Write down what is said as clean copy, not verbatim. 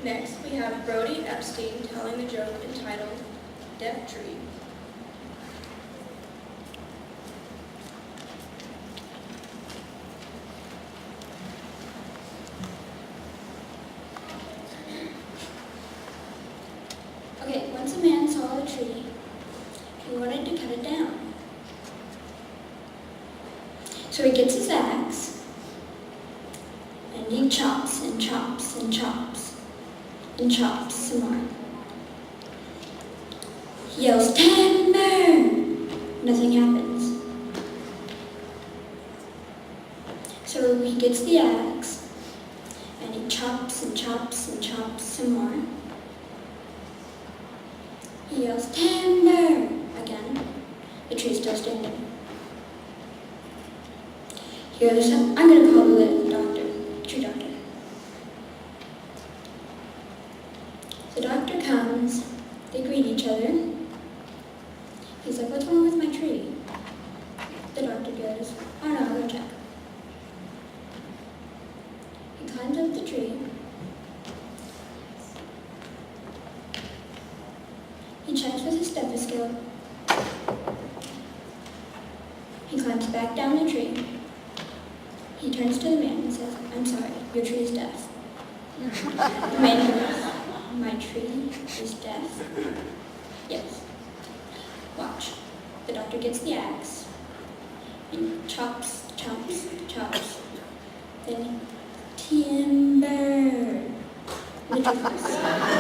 Next, we have Brody Epstein telling the joke entitled Deaf Tree. Okay, once a man saw a tree, he wanted to cut it down. So he gets his axe, and he chops and chops and chops and chops some more. He yells, "Timber!" Nothing happens. So he gets the axe, and he chops and chops and chops some more. He yells, "Timber!" again. The tree's still standing. He goes, "I'm going to call the doctor, tree doctor." The doctor comes, they greet each other. He's like, "What's wrong with my tree?" The doctor goes, "Oh no, I'll go check." He climbs up the tree. He checks with his stethoscope. He climbs back down the tree. He turns to the man and says, "I'm sorry, your tree is deaf." The man goes, "My tree is deaf?" "Yes." Watch. The doctor gets the axe and chops, chops, chops. Then, "Timber." The tree falls.